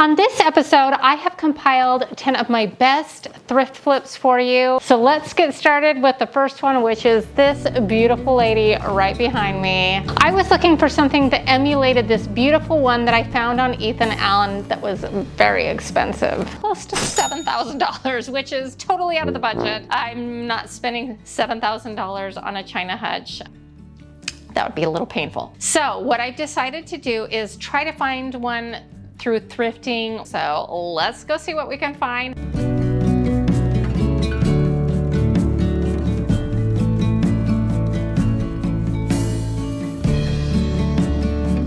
On this episode, I have compiled 10 of my best thrift flips for you. So let's get started with the first one, which is this beautiful lady right behind me. I was looking for something that emulated this beautiful one that I found on Ethan Allen that was very expensive. Close to $7,000, which is totally out of the budget. I'm not spending $7,000 on a China Hutch. That would be a little painful. So what I've decided to do is try to find one through thrifting. So let's go see what we can find.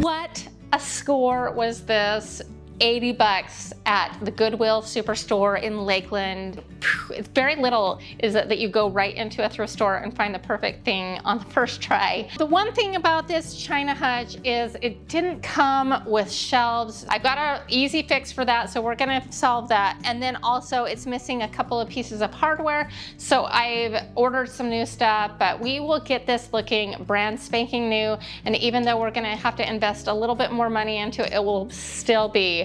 What a score was this. 80 bucks at the Goodwill Superstore in Lakeland. It's very little is that you go right into a thrift store and find the perfect thing on the first try. The one thing about this China Hutch is it didn't come with shelves. I've got an easy fix for that, so we're gonna solve that. And then also it's missing a couple of pieces of hardware, so I've ordered some new stuff, but we will get this looking brand spanking new. And even though we're gonna have to invest a little bit more money into it, it will still be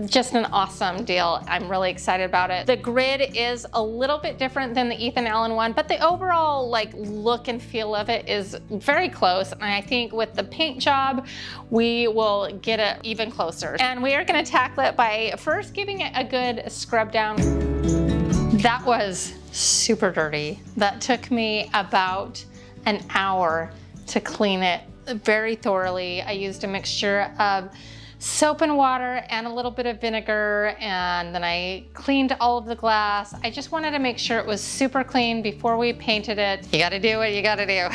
just an awesome deal. I'm really excited about it. The grid is a little bit different than the Ethan Allen one, but the overall look and feel of it is very close. And I think with the paint job, we will get it even closer. And we are gonna tackle it by first giving it a good scrub down. That was super dirty. That took me about an hour to clean it very thoroughly. I used a mixture of soap and water and a little bit of vinegar, and then I cleaned all of the glass. I just wanted to make sure it was super clean before we painted it. You gotta do what you gotta do.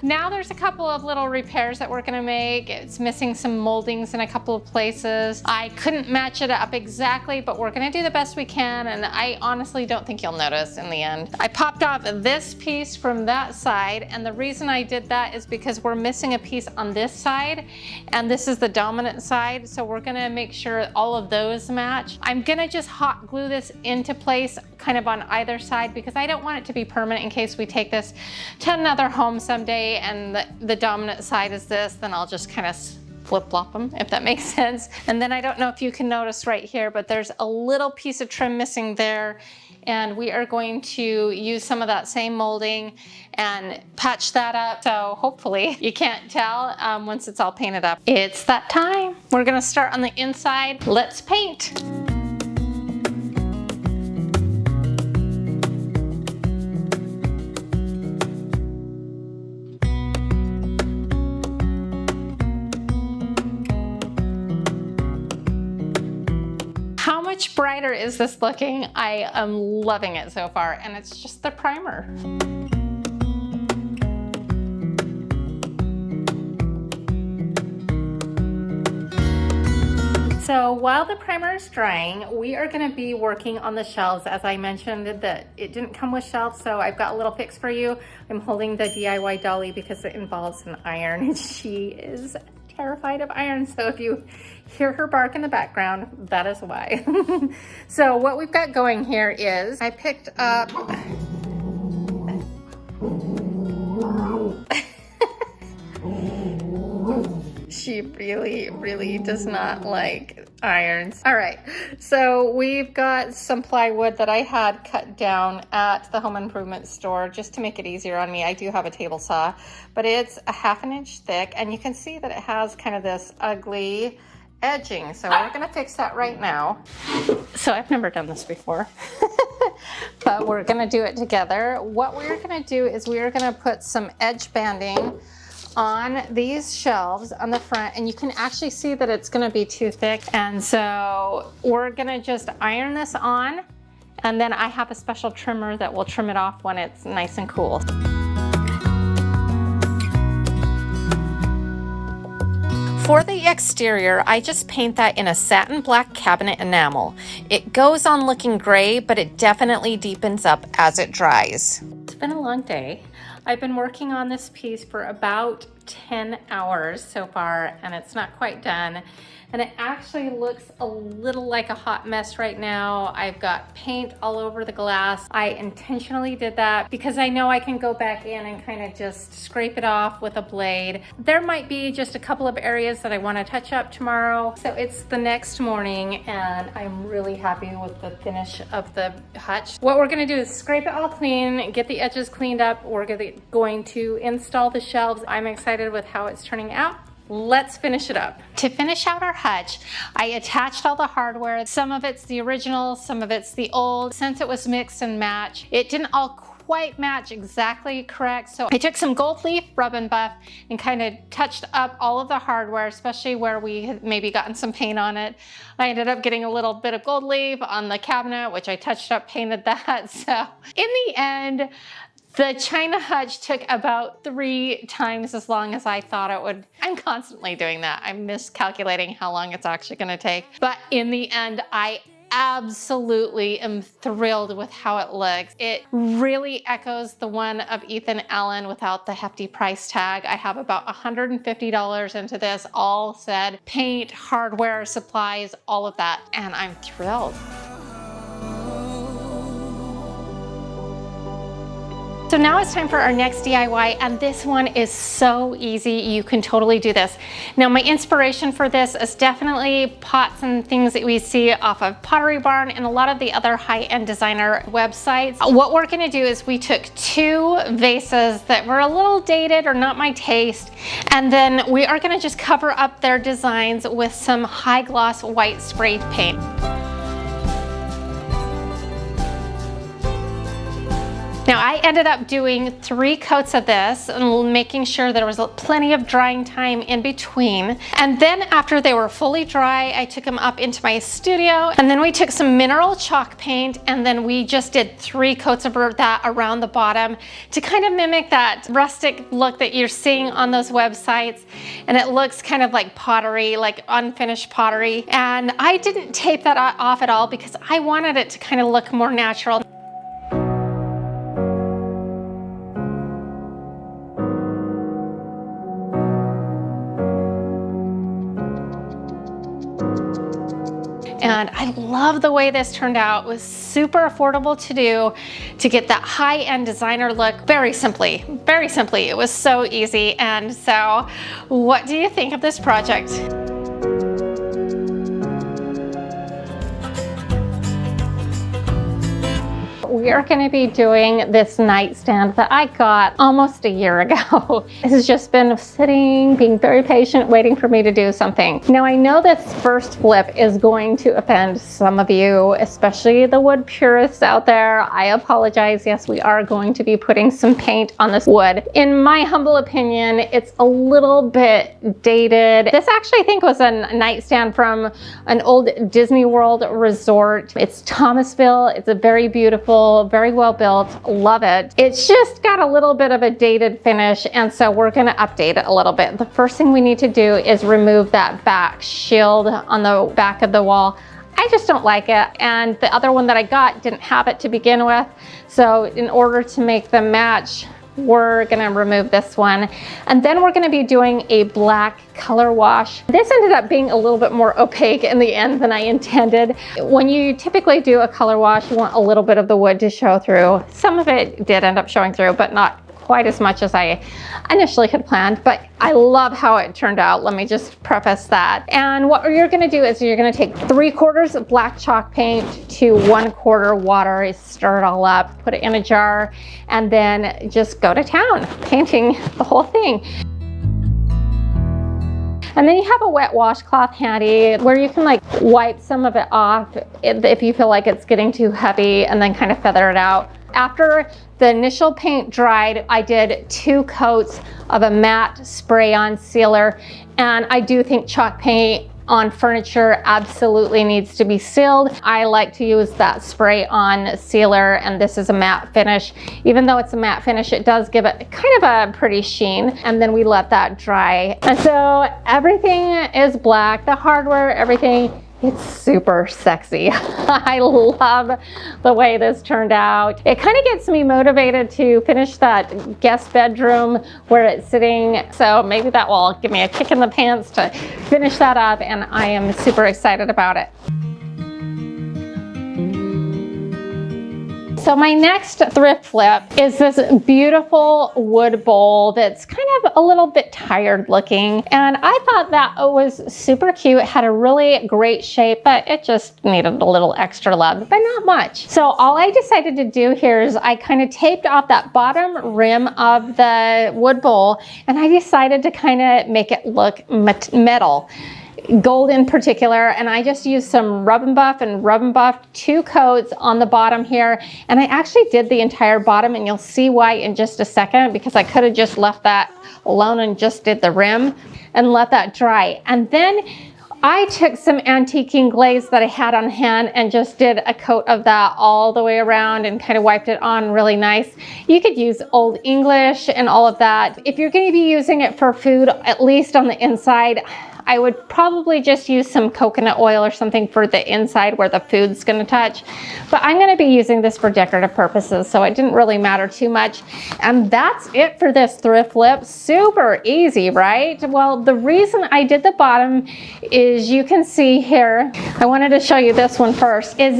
Now there's a couple of little repairs that we're gonna make. It's missing some moldings in a couple of places. I couldn't match it up exactly, but we're gonna do the best we can, and I honestly don't think you'll notice in the end. I popped off this piece from that side, and the reason I did that is because we're missing a piece on this side, and this is the dominant side. So we're gonna make sure all of those match. I'm gonna just hot glue this into place kind of on either side because I don't want it to be permanent in case we take this to another home someday and the dominant side is this, then I'll just kind of flip-flop them, if that makes sense. And then I don't know if you can notice right here, but there's a little piece of trim missing there. And we are going to use some of that same molding and patch that up. So hopefully you can't tell once it's all painted up. It's that time. We're gonna start on the inside. Let's paint. How much brighter is this looking? I am loving it so far, and it's just the primer. So while the primer is drying, we are gonna be working on the shelves. As I mentioned that it didn't come with shelves, so I've got a little fix for you. I'm holding the DIY dolly because it involves an iron, and she is terrified of iron, so if you hear her bark in the background, that is why. So what we've got going here is I picked up she really does not like irons. All right, so we've got some plywood that I had cut down at the home improvement store just to make it easier on me. I do have a table saw, but it's a 1/2 inch thick, and you can see that it has kind of this ugly edging. So we're gonna fix that right now. So I've never done this before, but we're gonna do it together. What we're gonna do is we're gonna put some edge banding on these shelves on the front, and you can actually see that it's gonna be too thick. And so we're gonna just iron this on, and then I have a special trimmer that will trim it off when it's nice and cool. For the exterior, I just paint that in a satin black cabinet enamel. It goes on looking gray, but it definitely deepens up as it dries. It's been a long day. I've been working on this piece for about 10 hours so far, and it's not quite done. and it actually looks a little like a hot mess right now. I've got paint all over the glass. I intentionally did that because I know I can go back in and kind of just scrape it off with a blade. There might be just a couple of areas that I want to touch up tomorrow. So it's the next morning and I'm really happy with the finish of the hutch. What we're going to do is scrape it all clean, get the edges cleaned up. We're going to install the shelves. I'm excited with how it's turning out. Let's finish it up. To finish out our hutch, I attached all the hardware. Some of it's the original, some of it's the old. Since it was mix and match, it didn't all quite match exactly correct. So I took some gold leaf rub and buff and kind of touched up all of the hardware, especially where we had maybe gotten some paint on it. I ended up getting a little bit of gold leaf on the cabinet, which I touched up, painted that. So in the end, the China hutch took about 3 times as long as I thought it would. I'm constantly doing that. I'm miscalculating how long it's actually gonna take. But in the end, I absolutely am thrilled with how it looks. It really echoes the one of Ethan Allen without the hefty price tag. I have about $150 into this, all said, paint, hardware, supplies, all of that, and I'm thrilled. So now it's time for our next DIY, and this one is so easy. You can totally do this. Now my inspiration for this is definitely pots and things that we see off of Pottery Barn and a lot of the other high-end designer websites. What we're gonna do is we took 2 vases that were a little dated or not my taste, and then we are gonna just cover up their designs with some high gloss white spray paint. Now I ended up doing 3 coats of this and making sure there was plenty of drying time in between. And then after they were fully dry, I took them up into my studio, and then we took some mineral chalk paint and then we just did 3 coats of that around the bottom to kind of mimic that rustic look that you're seeing on those websites. And it looks kind of like pottery, like unfinished pottery. And I didn't tape that off at all because I wanted it to kind of look more natural. And I love the way this turned out. It was super affordable to do, to get that high-end designer look very simply. It was so easy. And so what do you think of this project? We are going to be doing this nightstand that I got almost a year ago. It has just been sitting, being very patient, waiting for me to do something. Now I know this first flip is going to offend some of you, especially the wood purists out there. I apologize. Yes, we are going to be putting some paint on this wood. In my humble opinion, it's a little bit dated. This actually I think was a nightstand from an old Disney World resort. It's Thomasville. It's a very beautiful, very well built, love it. It's just got a little bit of a dated finish, and so we're gonna update it a little bit. The first thing we need to do is remove that back shield on the back of the wall. I just don't like it, and the other one that I got didn't have it to begin with, so in order to make them match, we're gonna remove this one. And then we're gonna be doing a black color wash. This ended up being a little bit more opaque in the end than I intended. When you typically do a color wash, you want a little bit of the wood to show through. Some of it did end up showing through, but not quite as much as I initially had planned, but I love how it turned out. Let me just preface that. And what you're gonna do is you're gonna take 3/4 of black chalk paint to 1/4 water, stir it all up, put it in a jar, and then just go to town, painting the whole thing. And then you have a wet washcloth handy where you can like wipe some of it off if you feel like it's getting too heavy, and then kind of feather it out. After the initial paint dried, I did 2 coats of a matte spray-on sealer, and I do think chalk paint on furniture absolutely needs to be sealed. I like to use that spray-on sealer, and this is a matte finish. Even though it's a matte finish, it does give it kind of a pretty sheen, and then we let that dry. And so everything is black, the hardware, everything It's super sexy. I love the way this turned out. It kind of gets me motivated to finish that guest bedroom where it's sitting. So maybe that will give me a kick in the pants to finish that up, and I am super excited about it. So my next thrift flip is this beautiful wood bowl that's kind of a little bit tired looking. And I thought that it was super cute. It had a really great shape, but it just needed a little extra love, but not much. So all I decided to do here is I kind of taped off that bottom rim of the wood bowl, and I decided to kind of make it look metal. Gold in particular, and I just used some rub and buffed 2 coats on the bottom here, and I actually did the entire bottom, and you'll see why in just a second, because I could have just left that alone and just did the rim and let that dry. And then I took some antiquing glaze that I had on hand and just did a coat of that all the way around and kind of wiped it on really nice. You could use Old English and all of that. If you're going to be using it for food, at least on the inside, I would probably just use some coconut oil or something for the inside where the food's going to touch. But I'm going to be using this for decorative purposes, so it didn't really matter too much. And that's it for this thrift flip. Super easy, right? Well, the reason I did the bottom is you can see here, I wanted to show you this one first, is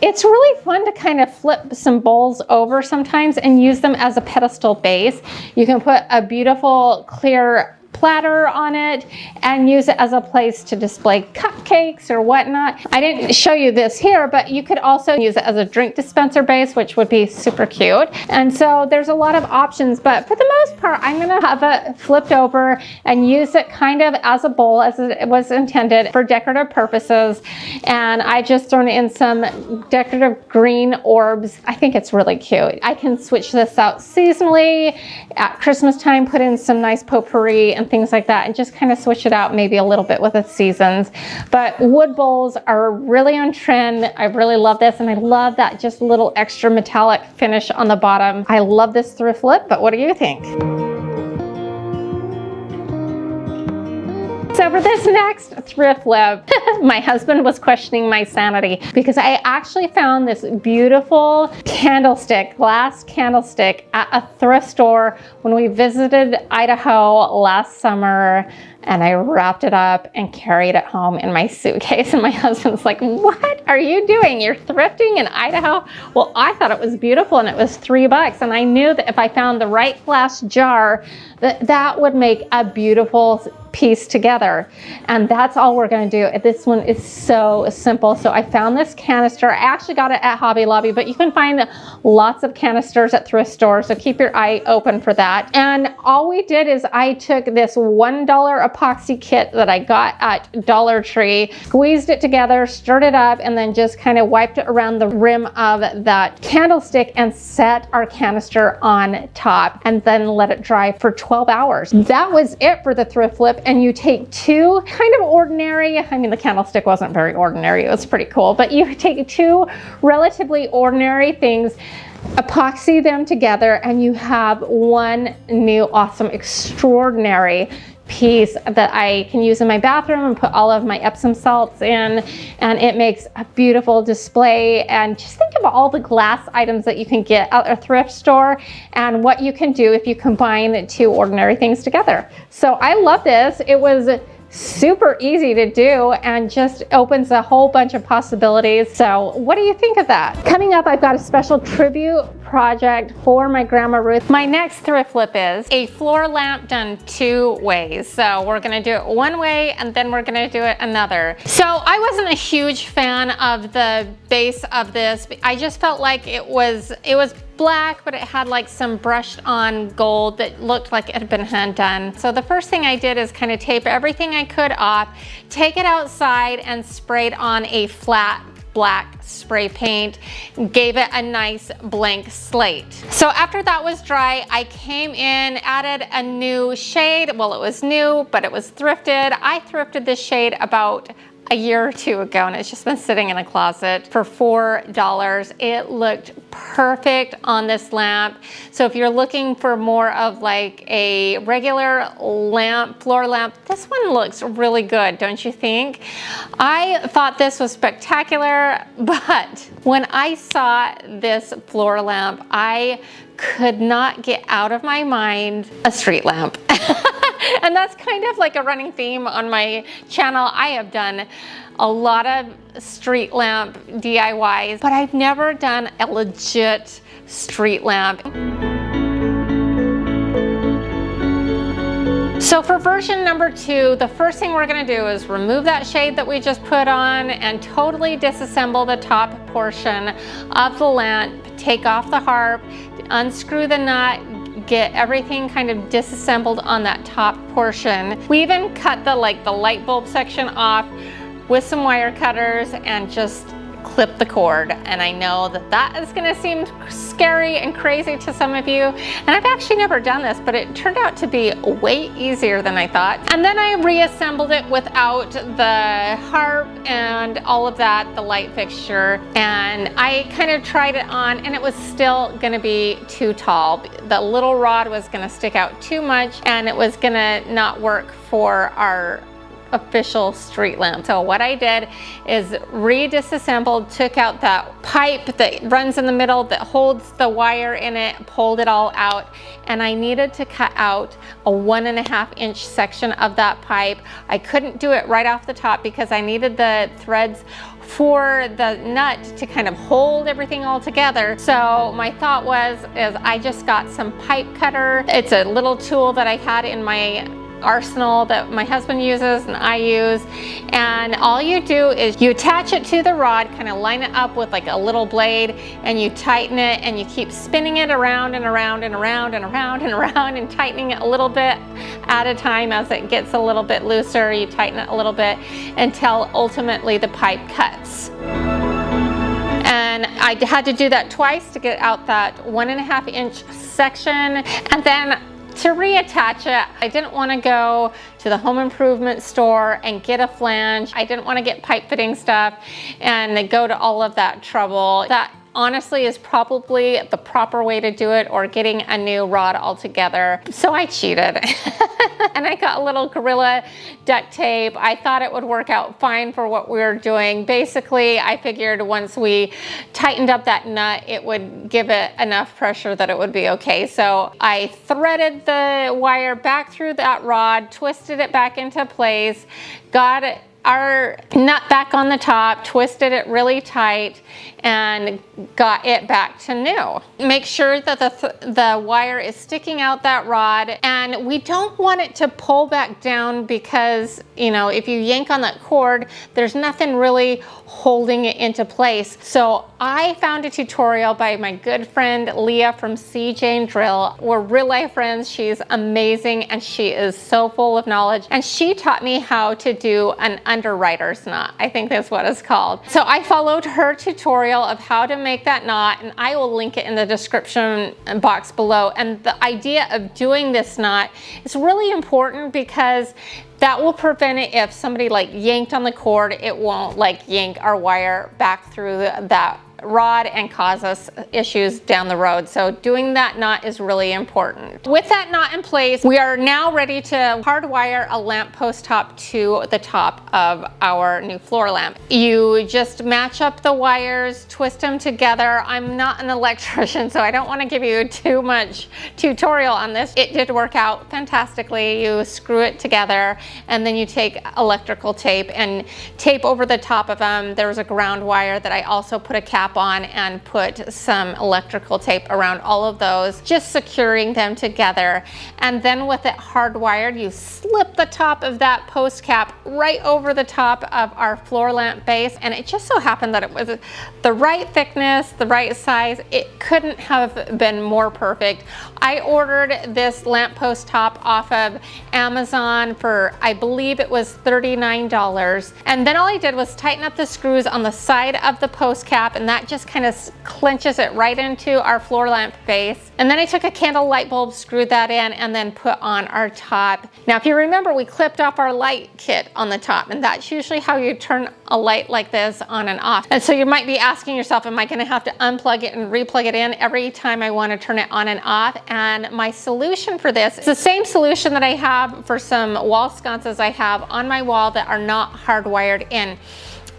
it's really fun to kind of flip some bowls over sometimes and use them as a pedestal base. You can put a beautiful clear platter on it and use it as a place to display cupcakes or whatnot. I didn't show you this here, but you could also use it as a drink dispenser base, which would be super cute. And so there's a lot of options, but for the most part, I'm gonna have it flipped over and use it kind of as a bowl as it was intended for decorative purposes. And I just thrown in some decorative green orbs. I think it's really cute. I can switch this out seasonally. At Christmas time, put in some nice potpourri and things like that, and just kind of switch it out maybe a little bit with the seasons. But wood bowls are really on trend. I really love this, and I love that just little extra metallic finish on the bottom. I love this thrift flip, but what do you think? So for this next thrift flip, my husband was questioning my sanity because I actually found this beautiful candlestick, glass candlestick at a thrift store when we visited Idaho last summer, and I wrapped it up and carried it home in my suitcase. And my husband's like, what are you doing? You're thrifting in Idaho? Well, I thought it was beautiful, and it was $3. And I knew that if I found the right glass jar, that would make a beautiful piece together. And that's all we're going to do. This one is so simple. So I found this canister. I actually got it at Hobby Lobby, but you can find lots of canisters at thrift stores, so keep your eye open for that. And all we did is I took this $1 epoxy kit that I got at Dollar Tree, squeezed it together, stirred it up, and then just kind of wiped it around the rim of that candlestick and set our canister on top, and then let it dry for 12 hours. That was it for the thrift flip. And you take 2 kind of ordinary, I mean, the candlestick wasn't very ordinary, it was pretty cool, but you take 2 relatively ordinary things, epoxy them together, and you have one new awesome, extraordinary piece that I can use in my bathroom and put all of my Epsom salts in, and it makes a beautiful display. And just think of all the glass items that you can get at a thrift store and what you can do if you combine 2 ordinary things together. So I love this. It was super easy to do and just opens a whole bunch of possibilities. So what do you think of that? Coming up, I've got a special tribute project for my Grandma Ruth. My next thrift flip is a floor lamp done 2 ways. So we're gonna do it one way and then we're gonna do it another. So I wasn't a huge fan of the base of this. I just felt like it was black, but it had like some brushed on gold that looked like it had been hand done. So the first thing I did is kind of tape everything I could off, take it outside and sprayed on a flat black spray paint, gave it a nice blank slate. So after that was dry, I came in, added a new shade. Well, it was new, but it was thrifted. I thrifted this shade about a year or two ago, and it's just been sitting in a closet for $4. It looked perfect on this lamp. So if you're looking for more of like a regular lamp, floor lamp, this one looks really good, don't you think? I thought this was spectacular, but when I saw this floor lamp, I could not get out of my mind a street lamp. And that's kind of like a running theme on my channel. I have done a lot of street lamp DIYs, but I've never done a legit street lamp. So for version number 2, the first thing we're gonna do is remove that shade that we just put on and totally disassemble the top portion of the lamp, take off the harp, unscrew the nut, get everything kind of disassembled on that top portion. We even cut the light bulb section off with some wire cutters and just clip the cord. And I know that that is gonna seem scary and crazy to some of you. And I've actually never done this, but it turned out to be way easier than I thought. And then I reassembled it without the harp and all of that, the light fixture. And I kind of tried it on and it was still gonna be too tall. The little rod was gonna stick out too much and it was gonna not work for our official street lamp. So what I did is disassembled, took out that pipe that runs in the middle that holds the wire in it, pulled it all out, and I needed to cut out a 1.5 inch section of that pipe. I couldn't do it right off the top because I needed the threads for the nut to kind of hold everything all together. So my thought is I just got some pipe cutter. It's a little tool that I had in my arsenal that my husband uses and I use, and all you do is you attach it to the rod, kind of line it up with like a little blade, and you tighten it and you keep spinning it around and around and around and around and around and tightening it a little bit at a time. As it gets a little bit looser, you tighten it a little bit until ultimately the pipe cuts. And I had to do that twice to get out that 1.5 inch section. And then to reattach it, I didn't want to go to the home improvement store and get a flange. I didn't want to get pipe fitting stuff and go to all of that trouble. That honestly is probably the proper way to do it, or getting a new rod altogether. So I cheated. And I got a little Gorilla duct tape. I thought it would work out fine for what we were doing. Basically, I figured once we tightened up that nut, it would give it enough pressure that it would be okay. So I threaded the wire back through that rod, twisted it back into place, got our nut back on the top, twisted it really tight, and got it back to new. Make sure that the wire is sticking out that rod, and we don't want it to pull back down because, you know, if you yank on that cord, there's nothing really holding it into place. So I found a tutorial by my good friend Leah from CJ Drill. We're real life friends. She's amazing and she is so full of knowledge, and she taught me how to do an underwriter's knot. I think that's what it's called. So I followed her tutorial of how to make that knot, and I will link it in the description box below. And the idea of doing this knot is really important because that will prevent it. If somebody like yanked on the cord, it won't like yank our wire back through that rod and cause us issues down the road. So doing that knot is really important. With that knot in place, we are now ready to hardwire a lamp post top to the top of our new floor lamp. You just match up the wires, twist them together. I'm not an electrician, so I don't want to give you too much tutorial on this. It did work out fantastically. You screw it together and then you take electrical tape and tape over the top of them. There was a ground wire that I also put a cap on and put some electrical tape around all of those, just securing them together. And then with it hardwired, you slip the top of that post cap right over the top of our floor lamp base. And it just so happened that it was the right thickness, the right size. It couldn't have been more perfect. I ordered this lamp post top off of Amazon for, I believe it was $39. And then all I did was tighten up the screws on the side of the post cap, and that that just kind of clinches it right into our floor lamp base. And then I took a candle light bulb, screwed that in, and then put on our top. Now, if you remember, we clipped off our light kit on the top, and that's usually how you turn a light like this on and off. And so you might be asking yourself, am I gonna have to unplug it and replug it in every time I wanna turn it on and off? And my solution for this is the same solution that I have for some wall sconces I have on my wall that are not hardwired in.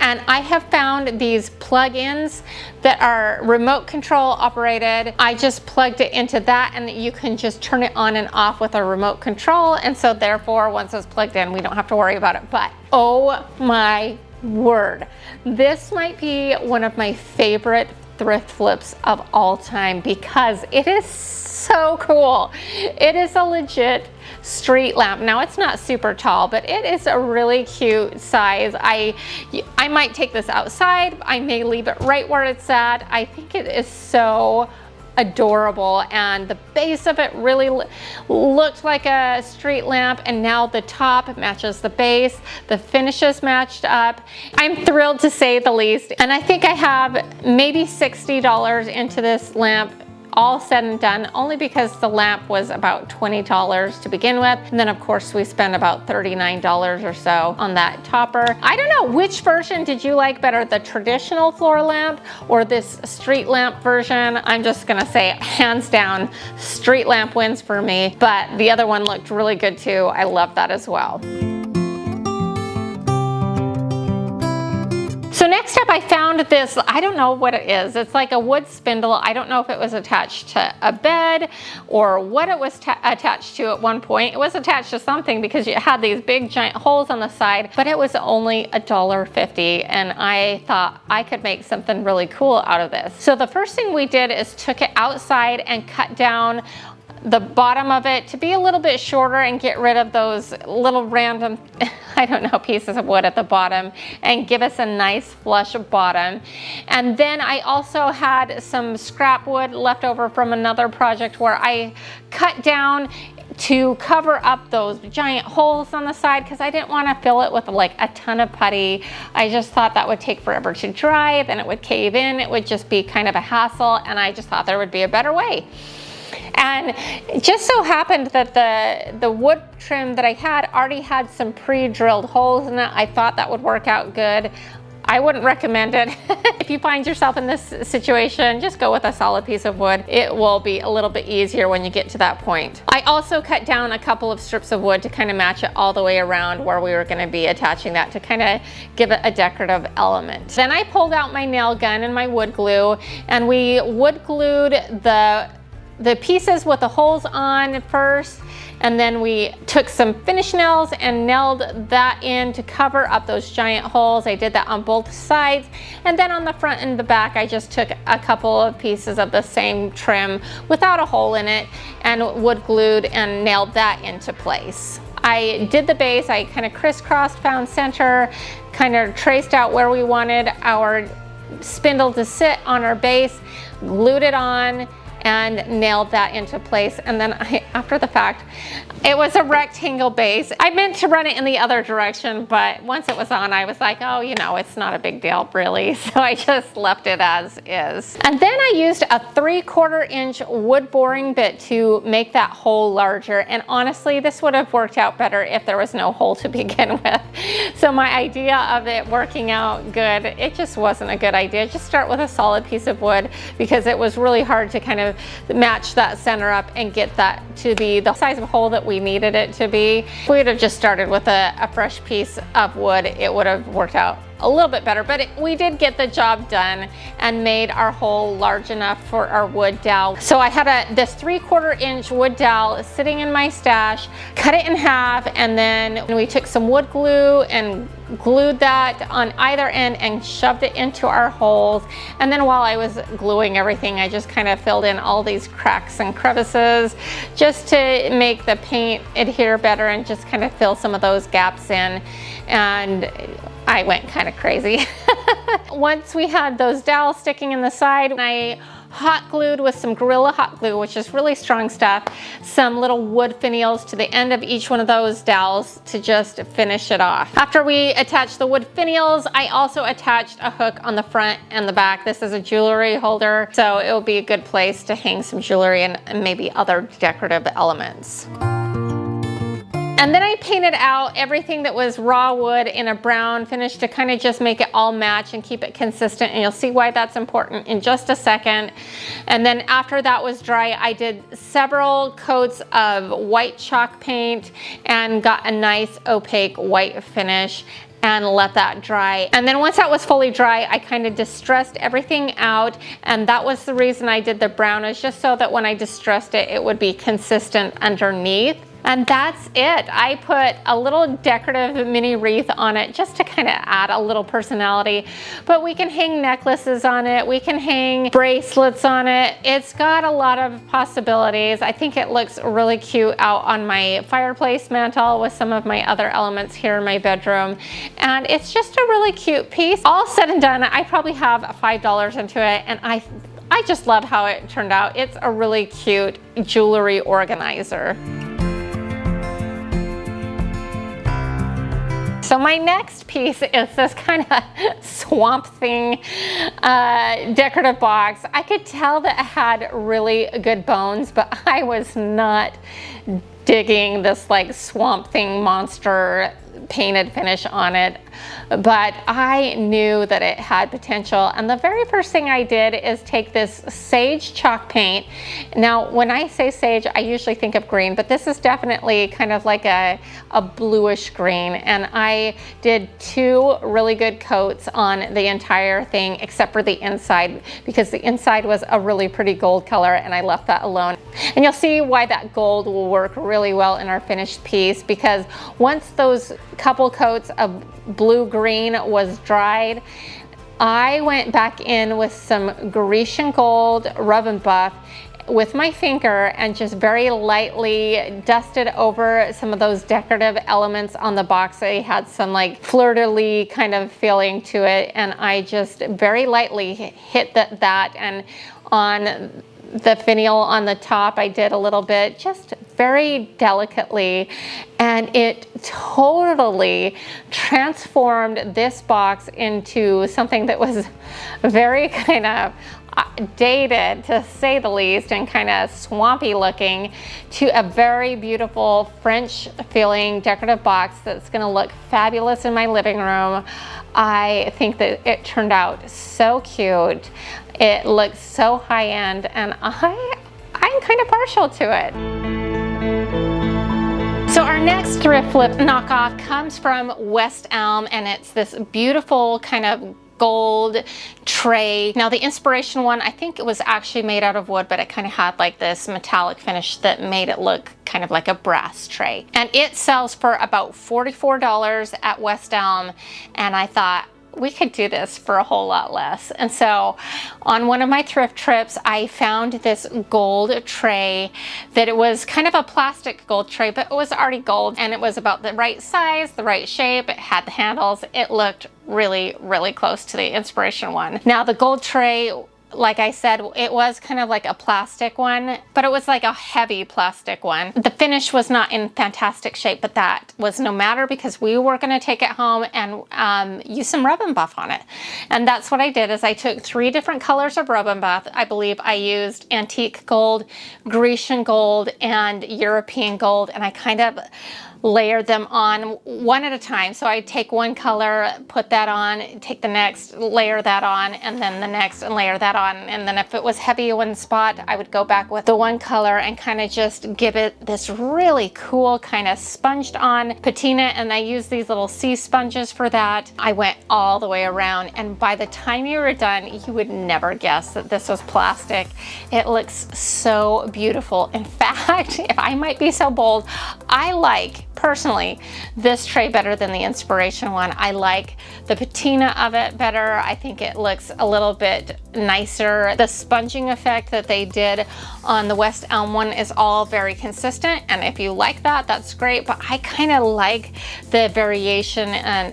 And I have found these plug-ins that are remote control operated. I just plugged it into that, and you can just turn it on and off with a remote control. And so therefore, once it's plugged in, we don't have to worry about it. But oh my word, this might be one of my favorite thrift flips of all time because it is so cool. It is a legit street lamp. Now, it's not super tall, but it is a really cute size. I might take this outside. I may leave it right where it's at. I think it is so adorable, and the base of it really looked like a street lamp, and now the top matches the base. The finishes matched up. I'm thrilled to say the least, and I think I have maybe $60 into this lamp all said and done, only because the lamp was about $20 to begin with. And then of course we spent about $39 or so on that topper. I don't know, which version did you like better, the traditional floor lamp or this street lamp version? I'm just gonna say hands down, street lamp wins for me, but the other one looked really good too. I love that as well. So next up, I found this, I don't know what it is. It's like a wood spindle. I don't know if it was attached to a bed or what it was attached to at one point. It was attached to something because it had these big giant holes on the side, but it was only $1.50, and I thought I could make something really cool out of this. So the first thing we did is took it outside and cut down the bottom of it to be a little bit shorter and get rid of those little random, I don't know, pieces of wood at the bottom and give us a nice flush bottom. And then I also had some scrap wood left over from another project where I cut down to cover up those giant holes on the side because I didn't want to fill it with like a ton of putty. I just thought that would take forever to dry, then it would cave in, it would just be kind of a hassle, and I just thought there would be a better way. And it just so happened that the wood trim that I had already had some pre-drilled holes in it. I thought that would work out good. I wouldn't recommend it. If you find yourself in this situation, just go with a solid piece of wood. It will be a little bit easier when you get to that point. I also cut down a couple of strips of wood to kind of match it all the way around where we were going to be attaching that to kind of give it a decorative element. Then I pulled out my nail gun and my wood glue, and we wood glued the pieces with the holes on first, and then we took some finish nails and nailed that in to cover up those giant holes. I did that on both sides, and then on the front and the back I just took a couple of pieces of the same trim without a hole in it and wood glued and nailed that into place. I did the base, I kind of crisscrossed, found center, kind of traced out where we wanted our spindle to sit on our base, glued it on, and nailed that into place. And then after the fact, it was a rectangle base. I meant to run it in the other direction, but once it was on, I was like, oh, you know, it's not a big deal really. So I just left it as is. And then I used a 3/4 inch wood boring bit to make that hole larger. And honestly, this would have worked out better if there was no hole to begin with. So my idea of it working out good, it just wasn't a good idea. Just start with a solid piece of wood because it was really hard to kind of match that center up and get that to be the size of hole that we needed it to be. If we would have just started with a fresh piece of wood, it would have worked out a little bit better, but we did get the job done and made our hole large enough for our wood dowel. So I had this 3/4 inch wood dowel sitting in my stash, cut it in half, and then we took some wood glue and glued that on either end and shoved it into our holes. And then while I was gluing everything, I just kind of filled in all these cracks and crevices just to make the paint adhere better and just kind of fill some of those gaps in. And I went kind of crazy. Once we had those dowels sticking in the side, I hot glued with some Gorilla Hot Glue, which is really strong stuff, some little wood finials to the end of each one of those dowels to just finish it off. After we attached the wood finials, I also attached a hook on the front and the back. This is a jewelry holder, so it will be a good place to hang some jewelry and maybe other decorative elements. And then I painted out everything that was raw wood in a brown finish to kind of just make it all match and keep it consistent, and you'll see why that's important in just a second. And then after that was dry, I did several coats of white chalk paint and got a nice opaque white finish and let that dry. And then once that was fully dry, I kind of distressed everything out, and that was the reason I did the brownish, just so that when I distressed it, it would be consistent underneath. And that's it. I put a little decorative mini wreath on it just to kind of add a little personality. But we can hang necklaces on it. We can hang bracelets on it. It's got a lot of possibilities. I think it looks really cute out on my fireplace mantle with some of my other elements here in my bedroom. And it's just a really cute piece. All said and done, I probably have $5 into it, and I just love how it turned out. It's a really cute jewelry organizer. So my next piece is this kind of Swamp Thing decorative box. I could tell that it had really good bones, but I was not digging this like Swamp Thing monster painted finish on it, but I knew that it had potential. And the very first thing I did is take this sage chalk paint. Now, when I say sage, I usually think of green, but this is definitely kind of like a bluish green. And I did 2 really good coats on the entire thing, except for the inside, because the inside was a really pretty gold color, and I left that alone. And you'll see why that gold will work really well in our finished piece, because once those couple coats of blue-green was dried, I went back in with some Grecian gold rub and buff with my finger and just very lightly dusted over some of those decorative elements on the box. They had some like fleur-de-lis kind of feeling to it, and I just very lightly hit that, and on the finial on the top I did a little bit, just very delicately, and it totally transformed this box into something that was very kind of dated, to say the least, and kind of swampy looking, to a very beautiful French feeling decorative box that's going to look fabulous in my living room. I think that it turned out so cute. It looks so high-end, and I'm kind of partial to it. So our next thrift flip knockoff comes from West Elm, and it's this beautiful kind of gold tray. Now the inspiration one, I think it was actually made out of wood, but it kind of had like this metallic finish that made it look kind of like a brass tray. And it sells for about $44 at West Elm, and I thought, we could do this for a whole lot less. And so on one of my thrift trips, I found this gold tray that it was kind of a plastic gold tray, but it was already gold, and it was about the right size, the right shape. It had the handles. It looked really, really close to the inspiration one. Now the gold tray, like I said, it was kind of like a plastic one, but it was like a heavy plastic one. The finish was not in fantastic shape, but that was no matter, because we were going to take it home and use some rub and buff on it. And that's what I did, is I took 3 different colors of rub and buff. I believe I used antique gold, Grecian gold, and European gold, and I kind of layer them on one at a time. So I take one color, put that on, take the next, layer that on, and then the next, and layer that on. And then if it was heavy in one spot, I would go back with the one color and kind of just give it this really cool kind of sponged on patina. And I use these little sea sponges for that. I went all the way around, and by the time you were done, you would never guess that this was plastic. It looks so beautiful. In fact, if I might be so bold, I like personally this tray better than the inspiration one. I like the patina of it better. I think it looks a little bit nicer. The sponging effect that they did on the West Elm one is all very consistent, and if you like that, that's great, but I kind of like the variation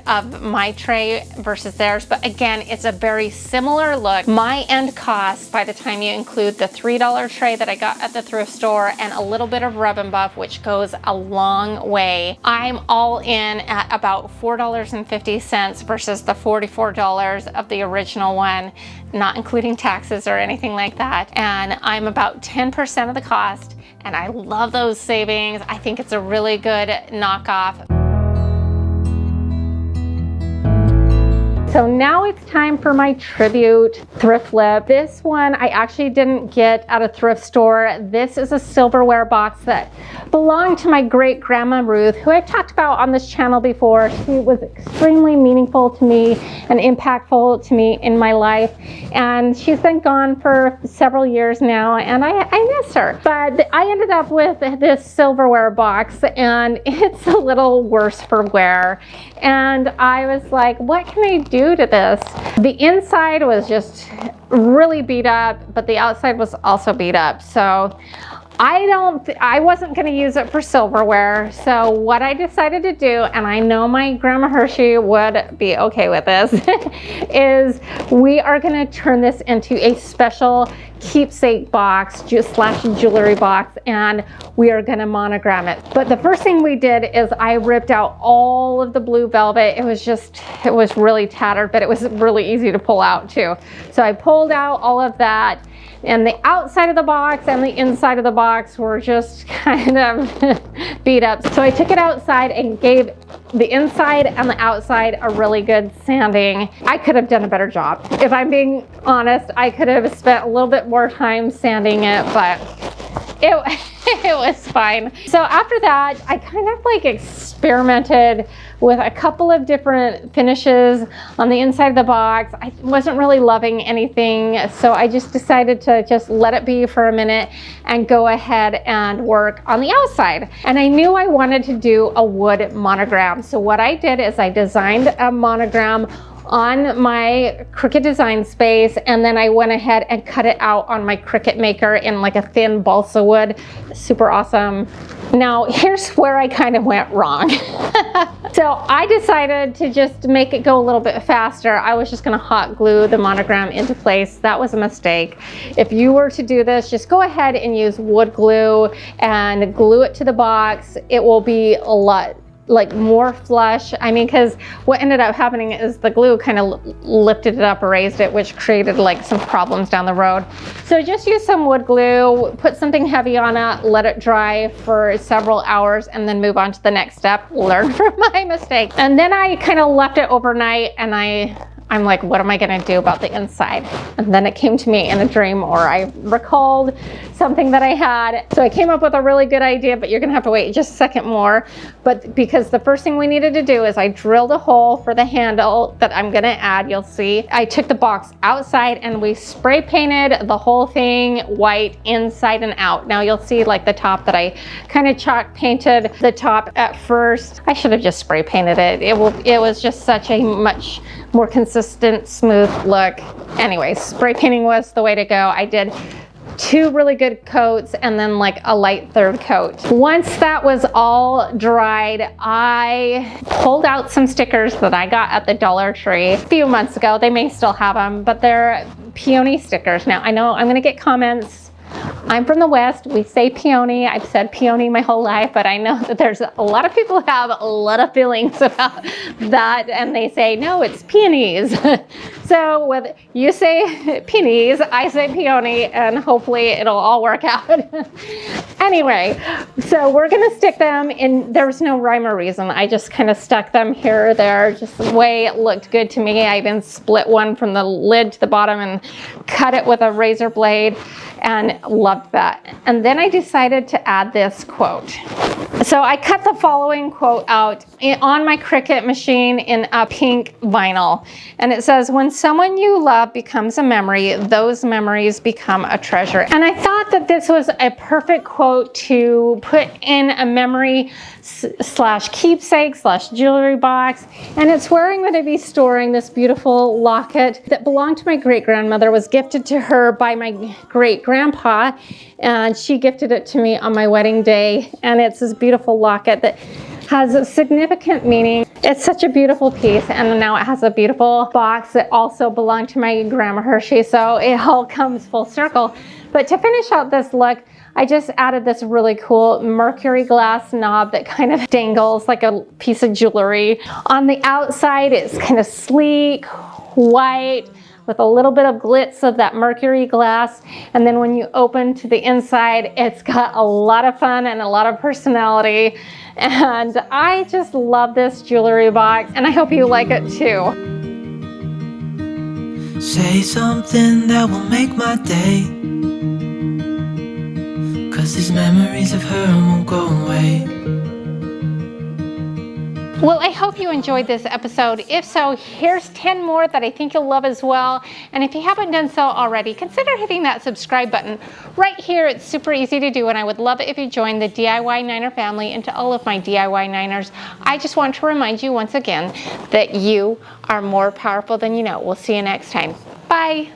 of my tray versus theirs. But again, it's a very similar look. My end cost, by the time you include the $3 tray that I got at the thrift store and a little bit of rub and buff, which goes a long way, I'm all in at about $4.50 versus the $44 of the original one, not including taxes or anything like that. And I'm about 10% of the cost, and I love those savings. I think it's a really good knockoff. So now it's time for my tribute thrift lip. This one I actually didn't get at a thrift store. This is a silverware box that belonged to my great grandma Ruth, who I've talked about on this channel before. She was extremely meaningful to me and impactful to me in my life. And she's been gone for several years now, and I miss her. But I ended up with this silverware box, and it's a little worse for wear. And I was like, what can I do to this? The inside was just really beat up, but the outside was also beat up. So I wasn't going to use it for silverware. So what I decided to do, and I know my Grandma Hershey would be okay with this, is we are going to turn this into a special keepsake box slash jewelry box, and we are going to monogram it. But the first thing we did is I ripped out all of the blue velvet. It was really tattered, but it was really easy to pull out too. So I pulled out all of that, and the outside of the box and the inside of the box were just kind of beat up. So I took it outside and gave the inside and the outside a really good sanding. I could have done a better job. If I'm being honest, I could have spent a little bit more time sanding it, but it was fine. So after that, I kind of like experimented with a couple of different finishes on the inside of the box. I wasn't really loving anything, so I just decided to just let it be for a minute and go ahead and work on the outside. And I knew I wanted to do a wood monogram. So what I did is I designed a monogram on my Cricut design space, and then I went ahead and cut it out on my Cricut maker in like a thin balsa wood. Super awesome. Now here's where I kind of went wrong. So I decided to just make it go a little bit faster. I was just gonna hot glue the monogram into place. That was a mistake. If you were to do this, just go ahead and use wood glue and glue it to the box. It will be a lot like more flush. I mean, because what ended up happening is the glue kind of lifted it up or raised it, which created like some problems down the road. So just use some wood glue, put something heavy on it, let it dry for several hours, and then move on to the next step. Learn from my mistake. And then I kind of left it overnight, and I'm like, what am I gonna do about the inside? And then it came to me in a dream, or I recalled something that I had. So I came up with a really good idea, but you're gonna have to wait just a second more. But because the first thing we needed to do is I drilled a hole for the handle that I'm gonna add, you'll see. I took the box outside and we spray painted the whole thing white inside and out. Now you'll see like the top that I kind of chalk painted the top at first. I should have just spray painted it. It was just such a much more consistent, smooth look. Anyways, spray painting was the way to go. I did 2 really good coats and then like a light 3rd coat. Once that was all dried, I pulled out some stickers that I got at the Dollar Tree a few months ago. They may still have them, but they're peony stickers. Now I know I'm gonna get comments. I'm from the West, we say peony. I've said peony my whole life, but I know that there's a lot of people who have a lot of feelings about that, and they say, no, it's peonies. So with you say peonies, I say peony, and hopefully it'll all work out. Anyway, so we're gonna stick them in, there's no rhyme or reason. I just kind of stuck them here or there, just the way it looked good to me. I even split one from the lid to the bottom and cut it with a razor blade, and loved that. And then I decided to add this quote. So I cut the following quote out on my Cricut machine in a pink vinyl. And it says, when someone you love becomes a memory, those memories become a treasure. And I thought that this was a perfect quote to put in a memory slash keepsake slash jewelry box. And it's where I'm going to be storing this beautiful locket that belonged to my great-grandmother, was gifted to her by my great-grandpa, and she gifted it to me on my wedding day. And it's this beautiful locket that has a significant meaning. It's such a beautiful piece, and now it has a beautiful box that also belonged to my Grandma Hershey, so it all comes full circle. But to finish out this look, I just added this really cool mercury glass knob that kind of dangles like a piece of jewelry. On the outside, it's kind of sleek, white, with a little bit of glitz of that mercury glass. And then when you open to the inside, it's got a lot of fun and a lot of personality. And I just love this jewelry box, and I hope you like it too. Say something that will make my day, 'cause these memories of her won't go away. Well, I hope you enjoyed this episode. If so, here's 10 more that I think you'll love as well. And if you haven't done so already, consider hitting that subscribe button right here. It's super easy to do, and I would love it if you join the DIY Niner family. And to all of my DIY Niners, I just want to remind you once again that you are more powerful than you know. We'll see you next time. Bye.